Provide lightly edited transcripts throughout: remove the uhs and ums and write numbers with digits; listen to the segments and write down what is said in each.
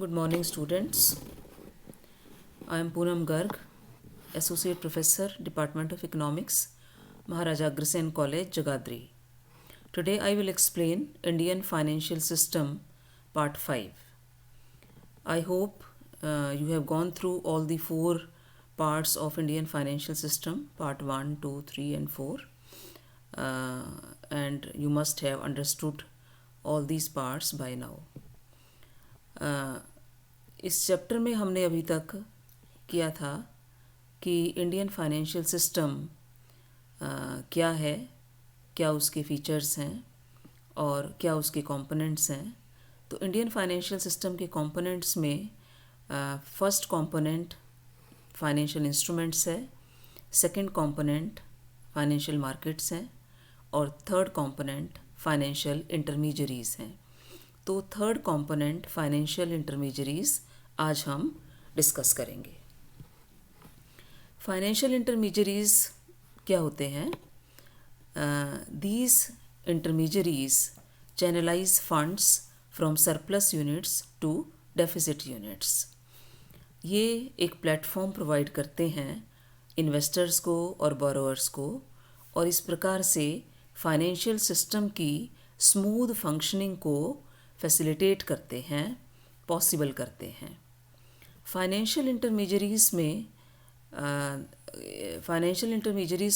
Good morning, students. I am Poonam Garg, Associate Professor, Department of Economics, Maharaja Agrasen College, Jagadri. Today I will explain Indian Financial System, Part 5. I hope you have gone through all the 4 parts of Indian financial system, Part 1, 2, 3 and 4. And you must have understood all these parts by now. इस chapter में हमने अभी तक किया था कि Indian financial system क्या है, क्या उसके फीचर्स हैं और क्या उसके कंपोनेंट्स हैं. तो इंडियन फाइनेंशियल सिस्टम के कंपोनेंट्स में फर्स्ट कंपोनेंट फाइनेंशियल इंस्ट्रूमेंट्स है, सेकंड कंपोनेंट फाइनेंशियल मार्केट्स हैं और थर्ड कंपोनेंट फाइनेंशियल इंटरमीडियरीज हैं. तो थर्ड कंपोनेंट फाइनेंशियल इंटरमीडियरीज आज हम डिस्कस करेंगे. फाइनेंशियल इंटरमीडियरीज क्या होते हैं? These intermediaries channelize funds from surplus units to deficit units. ये एक प्लेटफॉर्म प्रोवाइड करते हैं इन्वेस्टर्स को और बोरोअर्स को, और इस प्रकार से फाइनेंशियल सिस्टम की स्मूथ फंक्शनिंग को फैसिलिटेट करते हैं, पॉसिबल करते हैं. फाइनेंशियल इंटरमीडियरीज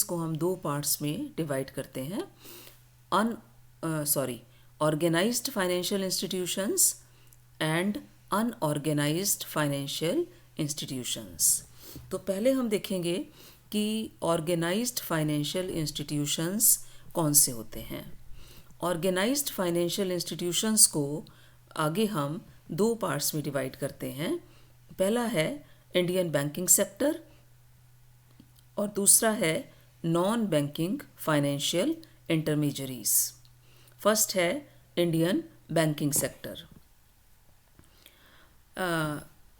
को हम 2 पार्ट्स में डिवाइड करते हैं. Organized financial institutions and unorganized financial institutions. तो पहले हम देखेंगे कि ऑर्गेनाइज्ड फाइनेंशियल इंस्टीट्यूशंस कौन से होते हैं. ऑर्गेनाइज्ड फाइनेंशियल इंस्टीट्यूशंस को आगे हम 2 पार्ट्स में डिवाइड करते हैं. पहला है इंडियन बैंकिंग सेक्टर और दूसरा है non banking financial intermediaries. First है Indian banking sector.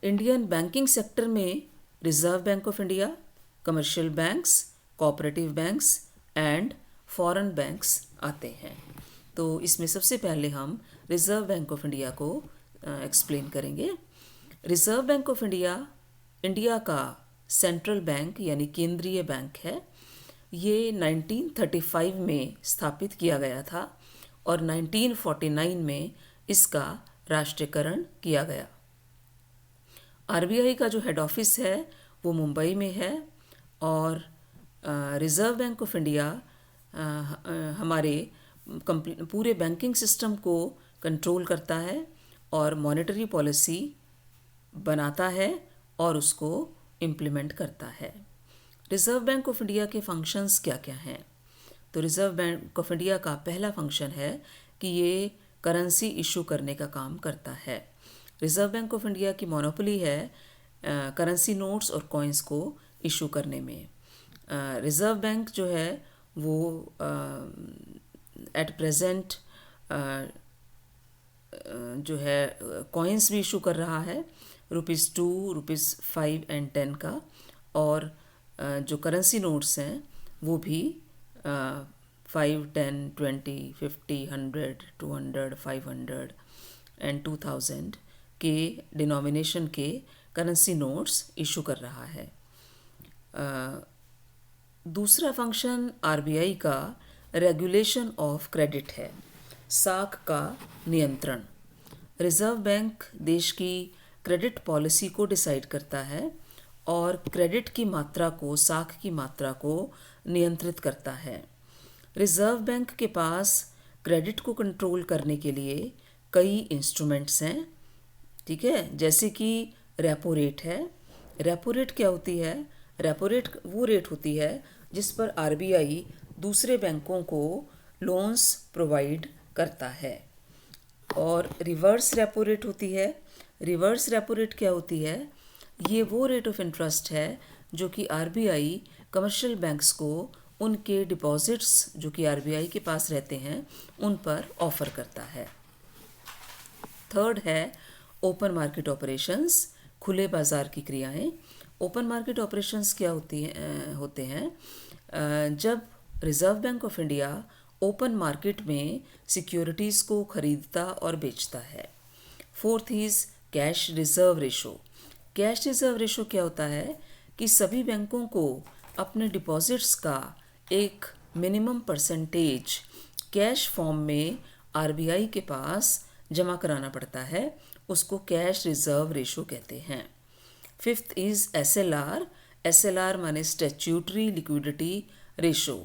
Indian banking sector में Reserve Bank of India, commercial banks, cooperative banks and foreign banks आते हैं. तो इसमें सबसे पहले हम रिज़र्व बैंक ऑफ इंडिया को एक्सप्लेन करेंगे. Reserve Bank of India India का सेंट्रल बैंक यानी केंद्रीय बैंक है. ये 1935 में स्थापित किया गया था और 1949 में इसका राष्ट्रीयकरण किया गया. आरबीआई का जो हेड ऑफिस है वो मुंबई में है और रिज़र्व बैंक ऑफ इंडिया हमारे पूरे बैंकिंग सिस्टम को कंट्रोल करता है और मॉनेटरी पॉलिसी बनाता है और उसको इम्प्लीमेंट करता है. रिज़र्व बैंक ऑफ इंडिया के फंक्शंस क्या क्या हैं? तो रिज़र्व बैंक ऑफ इंडिया का पहला फंक्शन है कि ये करेंसी इशू करने का काम करता है. रिज़र्व बैंक ऑफ इंडिया की मोनोपोली है करेंसी नोट्स और कॉइन्स को इशू करने में. रिज़र्व बैंक जो है वो एट प्रेजेंट जो है कॉइन्स भी इशू कर रहा है, ₹2, ₹5 एंड 10 का, और जो करेंसी नोट्स हैं वो भी 5, 10, 20, 50, 100, 200, 500 एंड 2000 के डिनोमिनेशन के करेंसी नोट्स इशू कर रहा है. दूसरा फंक्शन आरबीआई का रेगुलेशन ऑफ क्रेडिट है, साख का नियंत्रण. रिज़र्व बैंक देश की क्रेडिट पॉलिसी को डिसाइड करता है और क्रेडिट की मात्रा को, साख की मात्रा को नियंत्रित करता है. रिज़र्व बैंक के पास क्रेडिट को कंट्रोल करने के लिए कई इंस्ट्रूमेंट्स हैं, ठीक है, जैसे कि रेपो रेट है. रेपो रेट क्या होती है? रेपो रेट वो रेट होती है जिस पर आरबीआई दूसरे बैंकों को लोन्स प्रोवाइड करता है. और रिवर्स रेपो रेट होती है. रिवर्स रेपो रेट क्या होती है? ये वो रेट ऑफ इंटरेस्ट है जो कि आरबीआई कमर्शियल बैंक्स को उनके डिपॉजिट्स जो कि आरबीआई के पास रहते हैं उन पर ऑफ़र करता है. थर्ड है ओपन मार्केट ऑपरेशंस, खुले बाज़ार की क्रियाएं. ओपन मार्केट ऑपरेशंस क्या होते हैं? जब reserve Bank of India open market में सिक्योरिटीज़ को खरीदता और बेचता है. Fourth is cash reserve ratio. Cash reserve ratio क्या होता है कि सभी बैंकों को अपने डिपॉजिट्स का एक मिनिमम परसेंटेज कैश फॉर्म में आरबीआई के पास जमा कराना पड़ता है, उसको कैश रिजर्व रेशो कहते हैं। Fifth is SLR. एसएलआर माने स्टैट्यूटरी लिक्विडिटी रेशो,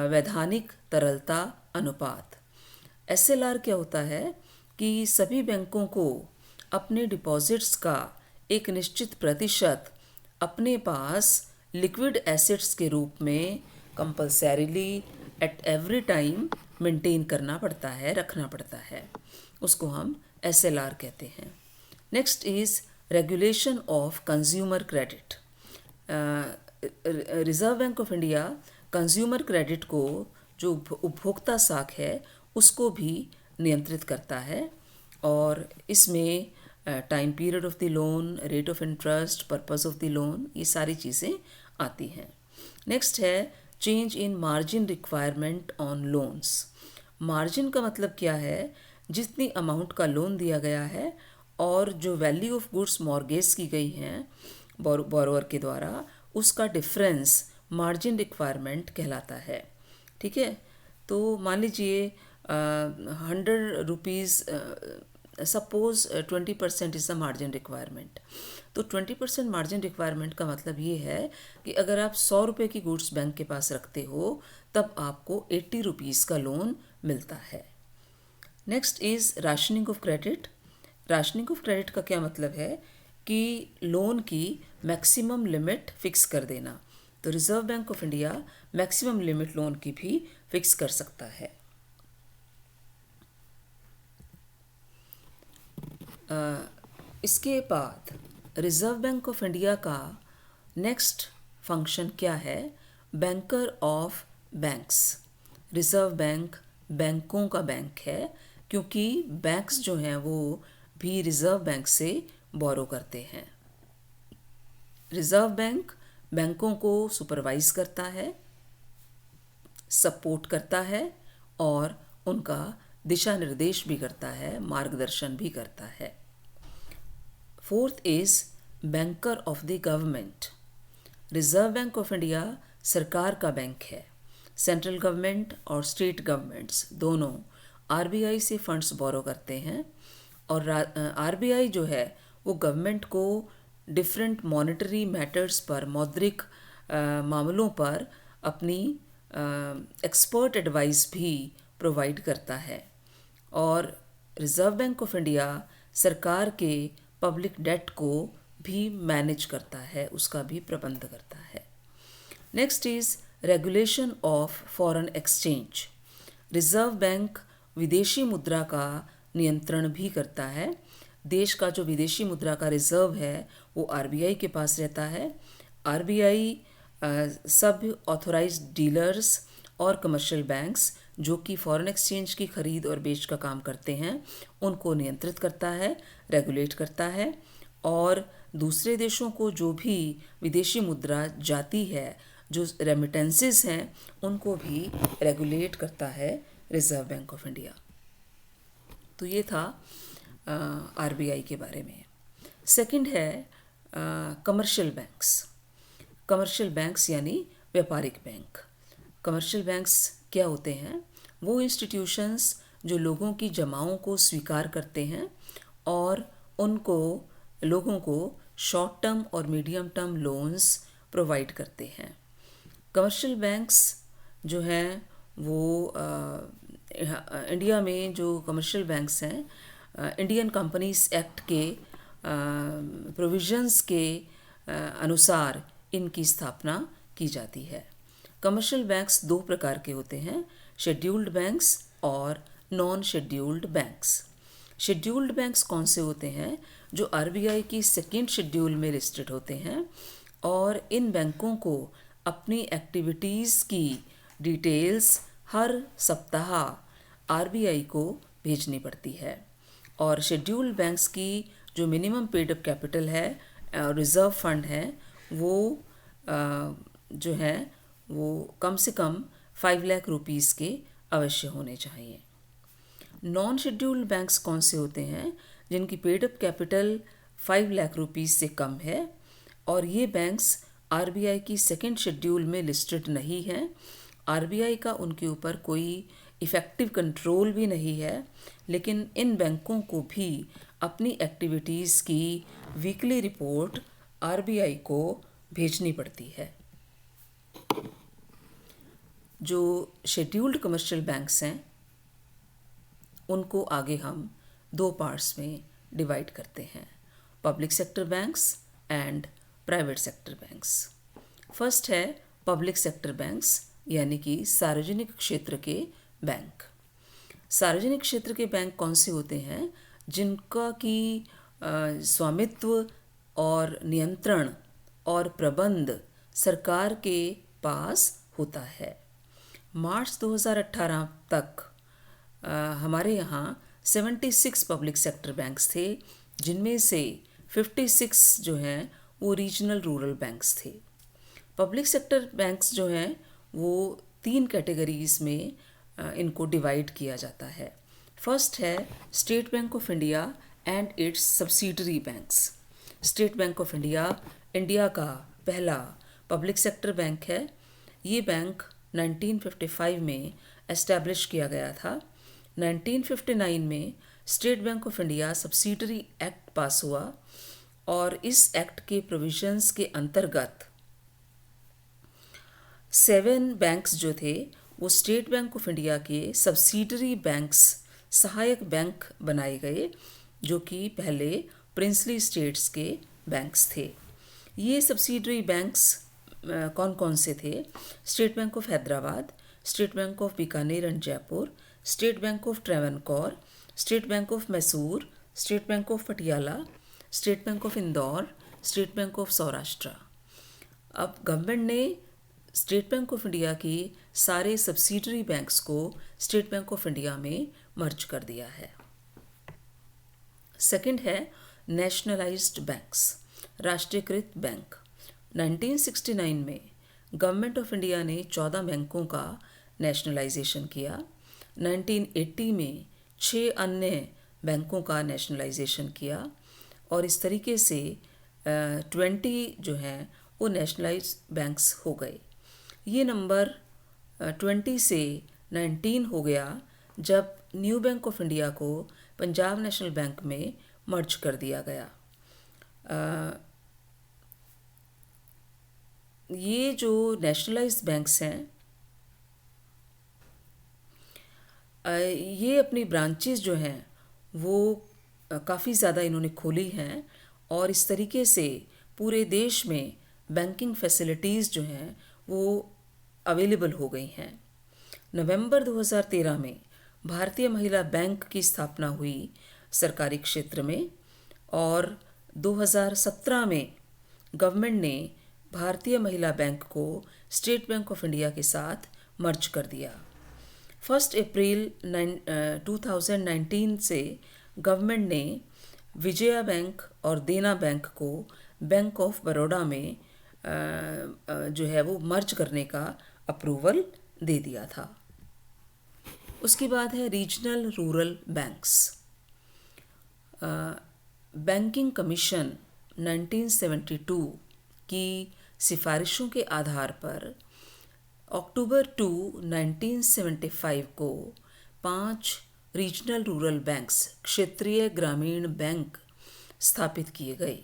वैधानिक तरलता अनुपात। एसएलआर क्या होता है कि सभी बैंकों को अपने डिपॉजिट्स का एक निश्चित प्रतिशत अपने पास लिक्विड एसेट्स के रूप में compulsorily at every time maintain करना पड़ता है, रखना पड़ता है, उसको हम एसएलआर कहते हैं। Next is regulation of consumer credit. Reserve Bank of India consumer credit को, जो उपभोक्ता साख है, उसको भी नियंत्रित करता है और इसमें time period of the loan, rate of interest, purpose of the loan, ये सारी चीज़ें आती हैं। नेक्स्ट है change in margin requirement on loans. Margin का मतलब क्या है, जितनी अमाउंट का लोन दिया गया है और जो वैल्यू ऑफ गुड्स मॉर्गेज की गई हैं बोरोवर के द्वारा, उसका डिफरेंस मार्जिन रिक्वायरमेंट कहलाता है। ठीक है, तो मान लीजिए 100 rupees, suppose 20% is the margin requirement. तो 20% मार्जिन रिक्वायरमेंट का मतलब ये है कि अगर आप 100 रुपये की गुड्स बैंक के पास रखते हो तब आपको 80 रुपीज़ का लोन मिलता है। Next is rationing of credit. Rationing of credit का क्या मतलब है कि लोन की मैक्सिमम लिमिट फिक्स कर देना। तो reserve Bank of India maximum limit loan की भी फिक्स कर सकता है। इसके बाद रिजर्व बैंक ऑफ इंडिया का नेक्स्ट फंक्शन क्या है, banker of banks. Reserve bank बैंकों का बैंक है क्योंकि बैंक्स जो हैं वो भी रिजर्व बैंक से बोरो करते हैं। रिजर्व बैंक बैंकों को सुपरवाइज करता है, सपोर्ट करता है और उनका दिशा निर्देश भी करता है, मार्गदर्शन भी करता है। Fourth is banker of the government. Reserve Bank of India सरकार का बैंक है। सेंट्रल गवर्नमेंट और स्टेट गवर्नमेंट्स दोनों आरबीआई से फंड्स बोरो करते हैं और आरबीआई जो है वो गवर्नमेंट को डिफरेंट मॉनेटरी मैटर्स पर, मौद्रिक मामलों पर अपनी एक्सपर्ट एडवाइस भी प्रोवाइड करता है। और रिजर्व बैंक ऑफ इंडिया सरकार के पब्लिक डेट को भी मैनेज करता है, उसका भी प्रबंध करता है। Next is regulation of foreign exchange. Reserve bank विदेशी मुद्रा का नियंत्रण भी करता है। देश का जो विदेशी मुद्रा का रिजर्व है वो आरबीआई के पास रहता है। आरबीआई सब ऑथोराइज्ड डीलर्स और कमर्शियल बैंक्स जो कि फॉरेन एक्सचेंज की खरीद और बेच का काम करते हैं उनको नियंत्रित करता है, रेगुलेट करता है और दूसरे देशों को जो भी विदेशी मुद्रा जाती है, जो रेमिटेंसेस हैं, उनको भी रेगुलेट करता है रिजर्व बैंक ऑफ इंडिया। तो ये था आरबीआई के बारे में। सेकंड है कमर्शियल बैंक्स। कमर्शियल बैंक्स यानी व्यापारिक बैंक। कमर्शियल बैंक्स क्या होते हैं, वो इंस्टीट्यूशंस जो लोगों की जमाओं को स्वीकार करते हैं और उनको लोगों को शॉर्ट टर्म और मीडियम टर्म लोन्स प्रोवाइड करते हैं। कमर्शियल बैंक्स जो हैं वो इंडिया में जो कमर्शियल बैंक्स हैं इंडियन कंपनीज एक्ट के प्रोविजंस के अनुसार इनकी स्थापना की जाती है। कमर्शियल बैंक्स दो प्रकार के होते हैं, शेड्यूल्ड बैंक्स और non scheduled banks. Scheduled banks कौन से होते हैं, जो आरबीआई की सेकेंड शेड्यूल में लिस्टेड होते हैं और इन बैंकों को अपनी एक्टिविटीज़ की डिटेल्स हर सप्ताह आरबीआई को भेजनी पड़ती है। और शेड्यूल्ड बैंक्स की जो मिनिमम पेड अप कैपिटल है, रिज़र्व फंड है, वो जो है वो कम से कम 5 लाख रुपीज़ के अवश्य होने चाहिए। नॉन शेड्यूल्ड बैंक्स कौन से होते हैं, जिनकी paid up capital 5 lakh rupees से कम है, और ये बैंक्स आरबीआई की सेकंड शेड्यूल में लिस्टेड नहीं हैं। आरबीआई का उनके ऊपर कोई इफ़ेक्टिव कंट्रोल भी नहीं है, लेकिन इन बैंकों को भी अपनी एक्टिविटीज़ की वीकली रिपोर्ट आरबीआई को भेजनी पड़ती है। जो शेड्यूल्ड कमर्शियल बैंक्स हैं उनको आगे हम 2 पार्ट्स में डिवाइड करते हैं, public sector banks and private sector banks. First है पब्लिक सेक्टर बैंक्स, यानी कि सार्वजनिक क्षेत्र के बैंक। सार्वजनिक क्षेत्र के बैंक कौन से होते हैं? जिनका की स्वामित्व और नियंत्रण और प्रबंध सरकार के पास होता है। मार्च 2018 तक हमारे यहाँ 76 पब्लिक सेक्टर बैंक्स थे, जिनमें से 56 जो हैं वो रीजनल रूरल बैंक्स थे। पब्लिक सेक्टर बैंक्स जो हैं वो 3 कैटेगरीज में इनको डिवाइड किया जाता है। फर्स्ट है state Bank of India and it's subsidiary banks. State Bank of India India का पहला पब्लिक सेक्टर बैंक है। ये बैंक 1955 में एस्टैब्लिश किया गया था। 1959 में state Bank of India subsidiary act पास हुआ, और इस एक्ट के प्रोविजंस के अंतर्गत 7 बैंक्स जो थे वो स्टेट बैंक ऑफ इंडिया के सब्सिडरी बैंक्स, सहायक बैंक बनाए गए, जो कि पहले प्रिंसली स्टेट्स के बैंक्स थे। ये सब्सिडरी बैंक्स कौन कौन से थे? State Bank of Hyderabad, State Bank of Bikaner and Jaipur, State Bank of Travancore, State Bank of Mysore, State Bank of Patiala, State Bank of Indore, State Bank of Saurashtra. अब गवर्नमेंट ने स्टेट बैंक ऑफ इंडिया की सारे सब्सिडरी बैंक्स को State Bank of India में merge कर दिया है। Second है नेशनलाइज्ड बैंक्स, राष्ट्रीयकृत बैंक। 1969 में गवर्नमेंट ऑफ इंडिया ने 14 बैंकों का नेशनलाइजेशन किया। 1980 में 6 अन्य बैंकों का नेशनलाइजेशन किया, और इस तरीके से 20 जो हैं वो नेशनलाइज बैंक्स हो गए। ये नंबर 20 से 19 हो गया जब न्यू बैंक ऑफ इंडिया को पंजाब नेशनल बैंक में मर्ज कर दिया गया। ये जो नेशनलाइज्ड बैंक्स हैं ये अपनी ब्रांचेस जो हैं वो काफ़ी ज़्यादा इन्होंने खोली हैं, और इस तरीके से पूरे देश में बैंकिंग फैसिलिटीज़ जो हैं वो अवेलेबल हो गई हैं। नवंबर 2013 में भारतीय महिला बैंक की स्थापना हुई सरकारी क्षेत्र में, और 2017 में गवर्नमेंट ने भारतीय महिला बैंक को स्टेट बैंक ऑफ इंडिया के साथ मर्ज कर दिया। 1 अप्रैल 2019 से गवर्नमेंट ने विजया बैंक और देना बैंक को बैंक ऑफ बड़ौदा में जो है वो मर्ज करने का अप्रूवल दे दिया था। उसके बाद है regional rural banks. Banking commission 1972 की सिफारिशों के आधार पर अक्टूबर 2, 1975 को 5 रीजनल रूरल बैंक्स, क्षेत्रीय ग्रामीण बैंक स्थापित किए गए।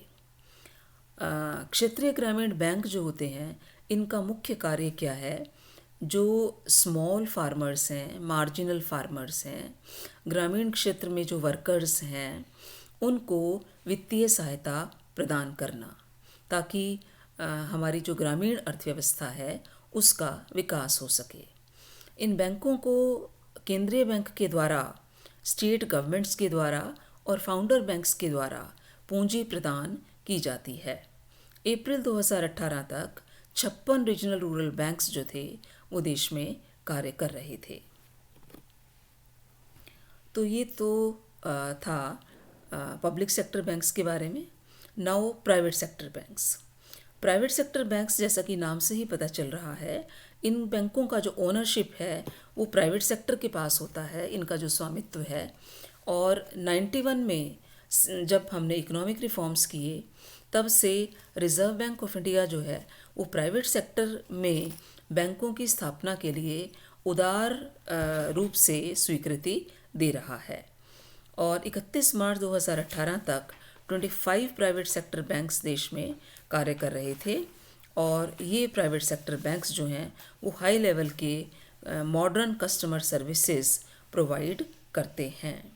क्षेत्रीय ग्रामीण बैंक जो होते हैं इनका मुख्य कार्य क्या है? जो स्मॉल फार्मर्स हैं, मार्जिनल फार्मर्स हैं, ग्रामीण क्षेत्र में जो वर्कर्स हैं, उनको वित्तीय सहायता प्रदान करना, ताकि हमारी जो ग्रामीण अर्थव्यवस्था है उसका विकास हो सके। इन बैंकों को केंद्रीय बैंक के द्वारा, स्टेट गवर्नमेंट्स के द्वारा और फाउंडर बैंक्स के द्वारा पूंजी प्रदान की जाती है। अप्रैल 2018 तक 56 रीजनल रूरल बैंक्स जो थे वो देश में कार्य कर रहे थे। तो ये तो था पब्लिक सेक्टर बैंक्स के बारे में। Now private sector banks. Private sector banks, जैसा कि नाम से ही पता चल रहा है, इन बैंकों का जो ओनरशिप है वो प्राइवेट सेक्टर के पास होता है, इनका जो स्वामित्व है। और 91 में जब हमने इकोनॉमिक रिफॉर्म्स किए तब से रिज़र्व बैंक ऑफ इंडिया जो है वो प्राइवेट सेक्टर में बैंकों की स्थापना के लिए उदार रूप से स्वीकृति दे रहा है। और 31 मार्च 2018 तक 25 प्राइवेट सेक्टर बैंक्स देश में कार्य कर रहे थे और ये प्राइवेट सेक्टर बैंक्स जो हैं वो हाई लेवल के मॉडर्न कस्टमर सर्विसेज प्रोवाइड करते हैं।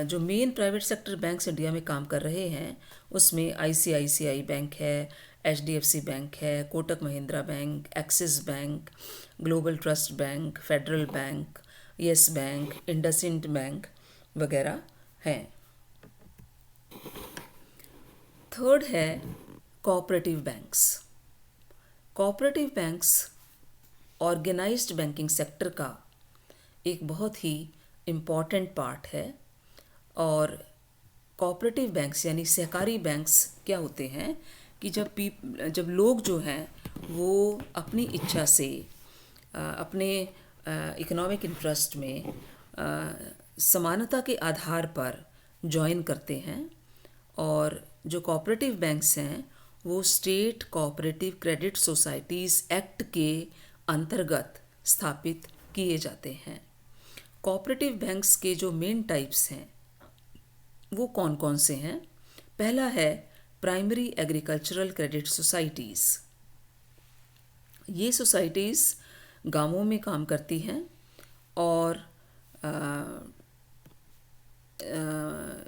जो main private sector banks India में काम कर रहे हैं उसमें आईसीआईसीआई बैंक है, एचडीएफसी बैंक है, Kotak Mahindra Bank, Axis Bank, Global Trust Bank, Federal Bank, Yes Bank, IndusInd Bank वगैरह हैं। थर्ड है cooperative banks. Cooperative banks organized banking sector का एक बहुत ही इम्पॉर्टेंट पार्ट है। और कोऑपरेटिव बैंक्स यानी सहकारी बैंक्स क्या होते हैं कि जब लोग जो हैं वो अपनी इच्छा से अपने इकोनॉमिक इंटरेस्ट में समानता के आधार पर ज्वाइन करते हैं। और जो कोऑपरेटिव बैंक्स हैं वो state cooperative credit societies act के अंतर्गत स्थापित किए जाते हैं। कोऑपरेटिव बैंक्स के जो मेन टाइप्स हैं वो कौन कौन से हैं? पहला है प्राइमरी एग्रीकल्चरल क्रेडिट सोसाइटीज़। ये सोसाइटीज़ गांवों में काम करती हैं और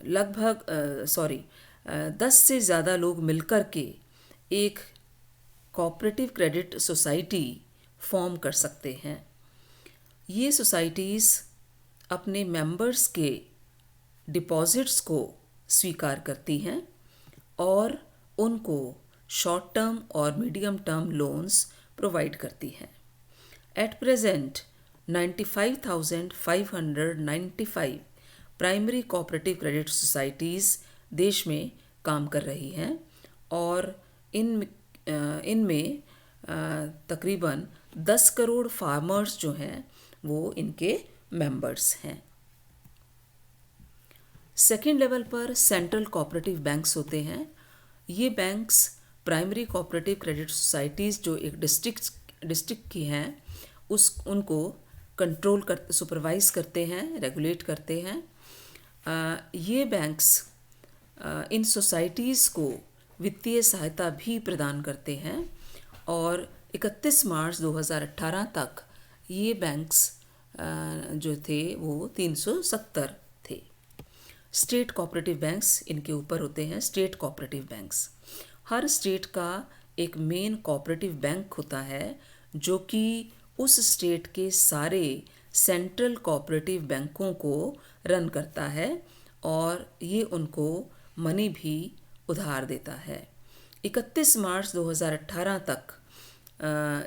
लगभग 10 से ज़्यादा लोग मिलकर के एक कोऑपरेटिव क्रेडिट सोसाइटी फॉर्म कर सकते हैं। ये सोसाइटीज़ अपने मेंबर्स के डिपॉजिट्स को स्वीकार करती हैं और उनको शॉर्ट टर्म और मीडियम टर्म लोन्स प्रोवाइड करती हैं। At present 95,595 primary cooperative credit societies देश में काम कर रही हैं और इनमें तकरीबन 10 करोड़ फार्मर्स जो हैं वो इनके मेंबर्स हैं। सेकेंड लेवल पर सेंट्रल कोऑपरेटिव बैंक्स होते हैं। ये banks primary cooperative credit societies जो एक डिस्ट्रिक्ट की हैं उनको कंट्रोल सुपरवाइज करते हैं, रेगुलेट करते हैं। ये बैंक्स इन सोसाइटीज़ को वित्तीय सहायता भी प्रदान करते हैं और 31 मार्च 2018 तक ये बैंक्स जो थे वो 370 थे। स्टेट कोऑपरेटिव बैंक्स इनके ऊपर होते हैं। स्टेट कोऑपरेटिव बैंक्स, हर स्टेट का एक मेन कोऑपरेटिव बैंक होता है जो कि उस स्टेट के सारे सेंट्रल कोऑपरेटिव बैंकों को रन करता है और ये उनको मनी भी उधार देता है। 31 मार्च 2018 तक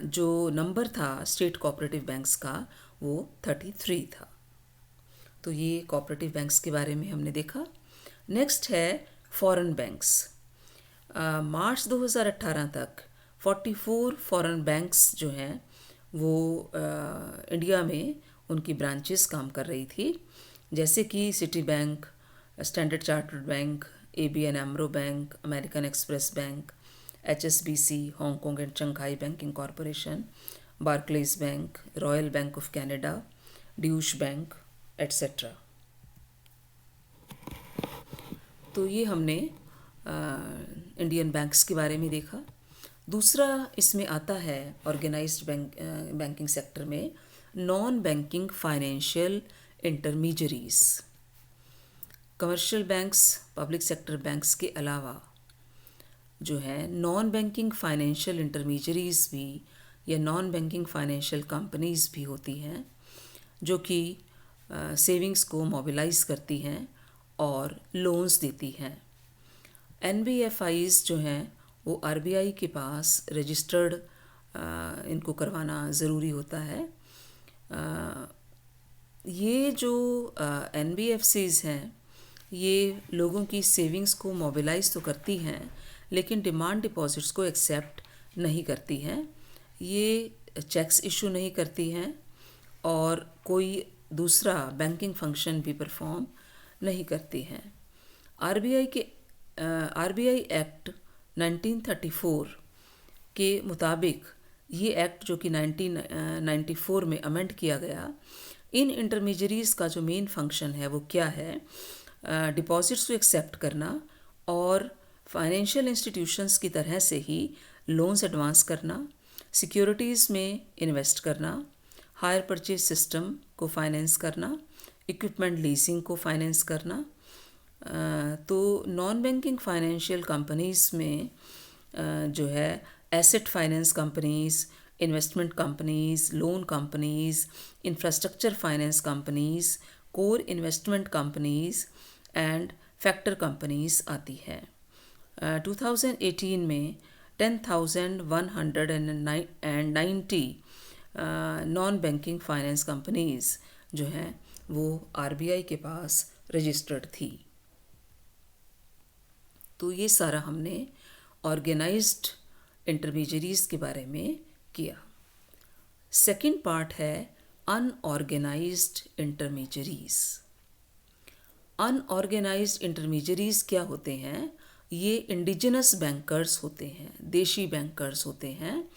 जो नंबर था स्टेट कोऑपरेटिव बैंक्स का वो 33 था। तो ये कोऑपरेटिव बैंक्स के बारे में हमने देखा। नेक्स्ट है फॉरेन बैंक्स। मार्च 2018 तक 44 फॉरेन बैंक्स जो हैं वो इंडिया में उनकी ब्रांचेस काम कर रही थी, जैसे कि city bank, standard chartered bank, ABN AMRO bank, American express bank, HSBC, Hong Kong and Shanghai banking corporation, Barclays bank, royal bank of Canada, Deutsche bank etcetera. तो ये हमने इंडियन बैंक्स के बारे में देखा। दूसरा इसमें आता है ऑर्गेनाइज्ड बैंकिंग सेक्टर में non banking financial intermediaries. Commercial banks, public sector banks के अलावा जो है नॉन बैंकिंग फाइनेंशियल इंटरमीडियरीज भी या नॉन बैंकिंग फाइनेंशियल कंपनीज भी होती हैं जो कि सेविंग्स को मोबिलाइज करती हैं और लोन्स देती हैं। NBFIs जो हैं वो RBI के पास रजिस्टर्ड इनको करवाना ज़रूरी होता है। ये जो NBFCs हैं ये लोगों की सेविंग्स को मोबिलाइज तो करती हैं लेकिन डिमांड डिपॉजिट्स को एक्सेप्ट नहीं करती हैं। ये चेक्स इशू नहीं करती हैं और कोई दूसरा बैंकिंग फंक्शन भी परफॉर्म नहीं करती हैं। आरबीआई एक्ट 1934 के मुताबिक ये एक्ट जो कि 1994 में अमेंड किया गया, इन इंटरमीडियरीज का जो मेन फंक्शन है वो क्या है? डिपॉजिट्स को एक्सेप्ट करना और फाइनेंशियल इंस्टीट्यूशंस की तरह से ही लोन्स एडवांस करना, सिक्योरिटीज़ में इन्वेस्ट करना, हायर परचेज सिस्टम को फाइनेंस करना, इक्विपमेंट लीजिंग को फाइनेंस करना। तो नॉन बैंकिंग फाइनेंशियल कंपनीज़ में जो है asset finance companies, investment companies, loan companies, infrastructure finance companies, core investment companies and factor companies आती है। 2018 में 10,190 नॉन बैंकिंग फाइनेंस कंपनीज़ जो हैं वो आरबीआई के पास रजिस्टर्ड थी। तो ये सारा हमने ऑर्गेनाइज्ड इंटरमीडियरीज के बारे में किया। सेकंड पार्ट है अनऑर्गेनाइज्ड इंटरमीडियरीज। अनऑर्गेनाइज्ड इंटरमीडियरीज क्या होते हैं? ये इंडिजिनस बैंकर्स होते हैं, देशी बैंकर्स होते हैं।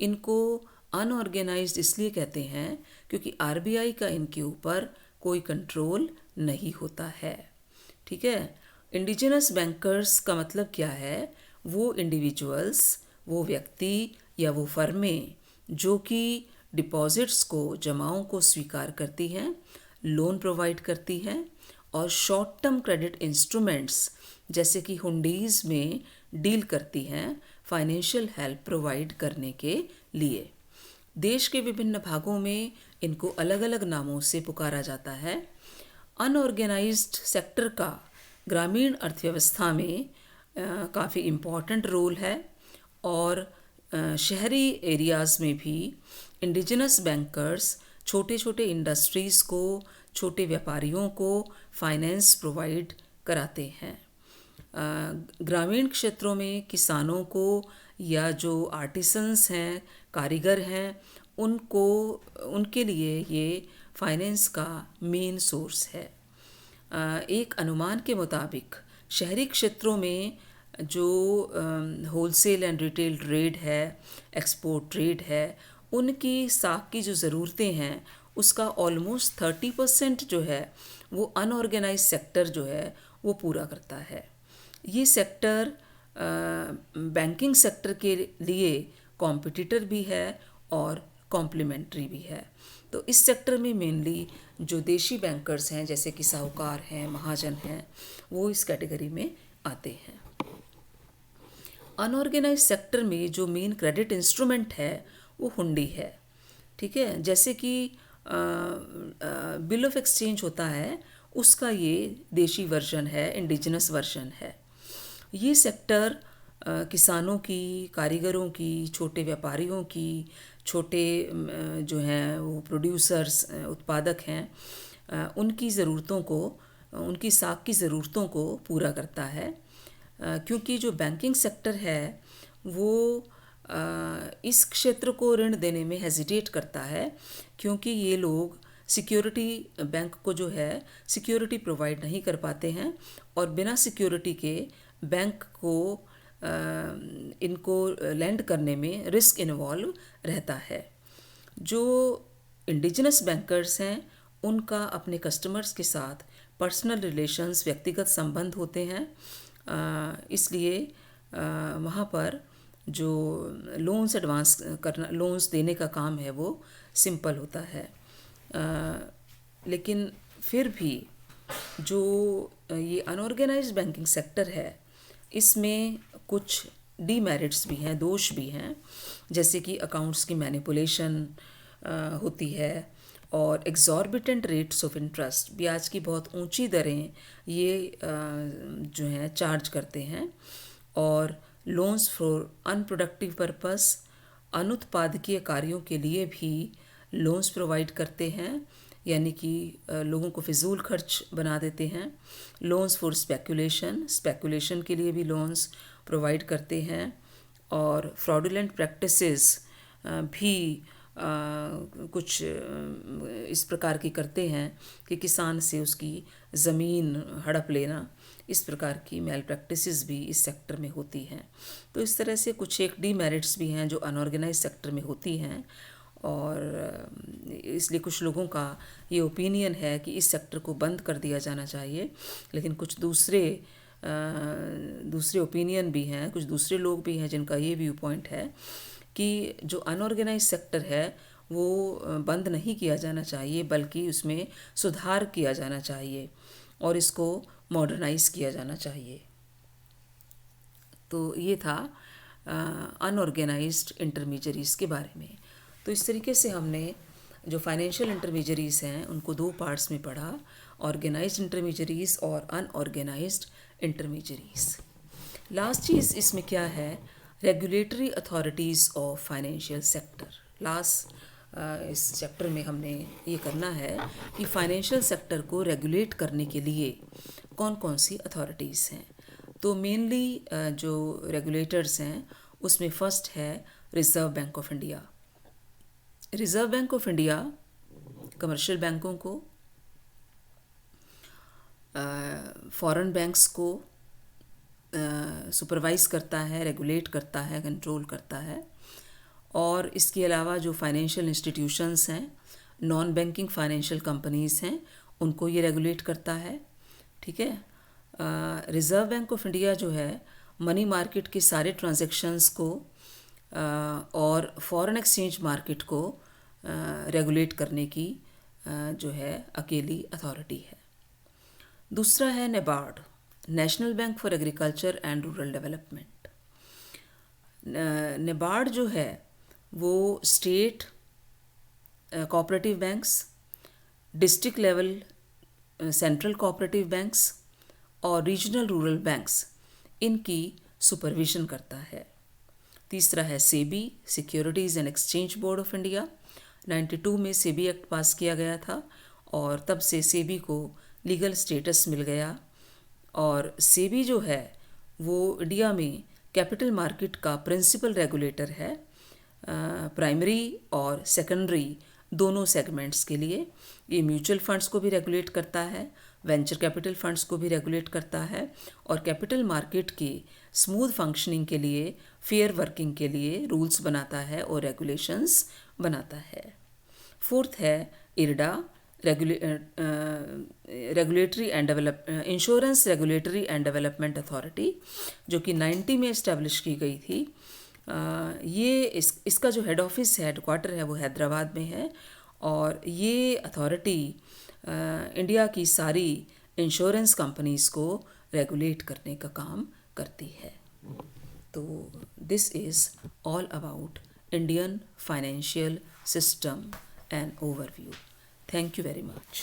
इनको अनऑर्गेनाइज्ड इसलिए कहते हैं क्योंकि आरबीआई का इनके ऊपर कोई कंट्रोल नहीं होता है। ठीक है, इंडिजिनस बैंकर्स का मतलब क्या है? वो इंडिविजुअल्स, वो व्यक्ति या वो फर्में जो कि डिपॉजिट्स को, जमाओं को स्वीकार करती हैं, लोन प्रोवाइड करती हैं और शॉर्ट टर्म क्रेडिट इंस्ट्रूमेंट्स जैसे कि हुंडीज़ में डील करती हैं फाइनेंशियल हेल्प प्रोवाइड करने के लिए। देश के विभिन्न भागों में इनको अलग अलग नामों से पुकारा जाता है। अनऑर्गेनाइज्ड सेक्टर का ग्रामीण अर्थव्यवस्था में काफ़ी इम्पॉर्टेंट रोल है और शहरी एरियाज़ में भी इंडिजिनस बैंकर्स छोटे छोटे इंडस्ट्रीज़ को, छोटे व्यापारियों को फाइनेंस प्रोवाइड कराते हैं। ग्रामीण क्षेत्रों में किसानों को या जो आर्टिसंस हैं, कारीगर हैं, उनके लिए ये फाइनेंस का मेन सोर्स है। एक अनुमान के मुताबिक शहरी क्षेत्रों में जो होलसेल एंड रिटेल ट्रेड है, एक्सपोर्ट ट्रेड है, उनकी साख की जो ज़रूरतें हैं उसका ऑलमोस्ट 30% जो है वो अनऑर्गेनाइज सेक्टर जो है वो पूरा करता है। ये सेक्टर बैंकिंग सेक्टर के लिए कॉम्पिटिटर भी है और कॉम्प्लीमेंट्री भी है। तो इस सेक्टर में मेनली जो देशी बैंकर्स हैं जैसे कि साहूकार हैं, महाजन हैं, वो इस कैटेगरी में आते हैं। अनऑर्गेनाइज सेक्टर में जो मेन क्रेडिट इंस्ट्रूमेंट है वो हुंडी है। ठीक है, जैसे कि बिल ऑफ एक्सचेंज होता है, उसका ये देशी वर्जन है, इंडिजिनस वर्जन है। ये सेक्टर किसानों की, कारीगरों की, छोटे व्यापारियों की, छोटे जो हैं वो प्रोड्यूसर्स, उत्पादक हैं, उनकी ज़रूरतों को, उनकी साख की ज़रूरतों को पूरा करता है। क्योंकि जो बैंकिंग सेक्टर है वो इस क्षेत्र को ऋण देने में हेजिटेट करता है क्योंकि ये लोग सिक्योरिटी, बैंक को जो है सिक्योरिटी प्रोवाइड नहीं कर पाते हैं और बिना सिक्योरिटी के बैंक को इनको लैंड करने में रिस्क इन्वॉल्व रहता है। जो इंडिजिनस बैंकर्स हैं उनका अपने कस्टमर्स के साथ पर्सनल रिलेशंस, व्यक्तिगत संबंध होते हैं, इसलिए वहाँ पर जो लोन्स एडवांस करना, लोन्स देने का काम है वो सिंपल होता है। लेकिन फिर भी जो ये अनऑर्गेनाइज्ड बैंकिंग सेक्टर है इसमें कुछ डीमेरिट्स भी हैं, दोष भी हैं, जैसे कि अकाउंट्स की मैनिपुलेशन होती है और एग्जॉर्बिटेंट रेट्स ऑफ इंटरेस्ट, ब्याज की बहुत ऊंची दरें ये जो हैं चार्ज करते हैं और लोन्स फॉर अनप्रोडक्टिव पर्पस, अनुत्पादकीय कार्यों के लिए भी लोन्स प्रोवाइड करते हैं, यानी कि लोगों को फिजूल खर्च बना देते हैं। लोन्स फॉर स्पेकुलेशन, स्पेकुलेशन के लिए भी लोन्स प्रोवाइड करते हैं और फ्रॉडुलेंट प्रैक्टिसेस भी कुछ इस प्रकार की करते हैं कि किसान से उसकी ज़मीन हड़प लेना, इस प्रकार की मेल प्रैक्टिसेस भी इस सेक्टर में होती हैं। तो इस तरह से कुछ एक डीमेरिट्स भी हैं जो अनऑर्गेनाइज सेक्टर में होती हैं, और इसलिए कुछ लोगों का ये ओपिनियन है कि इस सेक्टर को बंद कर दिया जाना चाहिए। लेकिन कुछ दूसरे ओपिनियन भी हैं, कुछ दूसरे लोग भी हैं जिनका ये व्यू पॉइंट है कि जो अनऑर्गेनाइज सेक्टर है वो बंद नहीं किया जाना चाहिए, बल्कि उसमें सुधार किया जाना चाहिए और इसको मॉडर्नाइज किया जाना चाहिए। तो ये था अनऑर्गेनाइज्ड इंटरमीडियरीज के बारे में। तो इस तरीके से हमने जो फाइनेंशियल इंटरमीडियरीज हैं उनको दो पार्ट्स में पढ़ा, ऑर्गेनाइज्ड इंटरमीडियरीज और अनऑर्गेनाइज्ड इंटरमीडियरीज। लास्ट चीज़ इसमें क्या है, regulatory authorities of financial sector. Last इस सेक्टर में हमने ये करना है कि फाइनेंशियल सेक्टर को रेगुलेट करने के लिए कौन कौन सी अथॉरिटीज़ हैं। तो मेनली जो रेगुलेटर्स हैं उसमें फर्स्ट है reserve Bank of India. Reserve Bank of India commercial बैंकों को, फॉरेन बैंक्स को सुपरवाइज़ करता है, रेगुलेट करता है, कंट्रोल करता है। और इसके अलावा जो फाइनेंशियल इंस्टीट्यूशंस हैं, नॉन बैंकिंग फाइनेंशियल कंपनीज़ हैं, उनको ये रेगुलेट करता है। ठीक है। रिज़र्व बैंक ऑफ इंडिया जो है मनी मार्केट के सारे ट्रांजैक्शंस को और फॉरेन एक्सचेंज मार्केट को रेगुलेट करने की जो है अकेली अथॉरिटी है। दूसरा है NABARD, National Bank for Agriculture and Rural Development. NABARD जो है वो state cooperative banks, district level central cooperative banks और रीजनल रूरल बैंक्स, इनकी सुपरविजन करता है। तीसरा है SEBI, Securities and Exchange Board of India. 92 में सेबी एक्ट पास किया गया था और तब से सेबी को लीगल स्टेटस मिल गया। और सेबी जो है वो इंडिया में कैपिटल मार्केट का प्रिंसिपल रेगुलेटर है, प्राइमरी और सेकेंडरी दोनों सेगमेंट्स के लिए। ये म्यूचुअल फंड्स को भी रेगुलेट करता है, वेंचर कैपिटल फंड्स को भी रेगुलेट करता है और कैपिटल मार्केट की स्मूथ फंक्शनिंग के लिए, फेयर वर्किंग के लिए रूल्स बनाता है और रेगुलेशंस बनाता है। फोर्थ है IRDA, regulatory and insurance regulatory and development authority, जो कि 90 में इस्टेब्लिश की गई थी। ये इसका जो हेड ऑफिस है, हेडक्वार्टर है, वो हैदराबाद में है और ये अथॉरिटी इंडिया की सारी इंश्योरेंस कंपनीज़ को रेगुलेट करने का काम करती है। तो this is all about Indian financial system and overview. Thank you very much.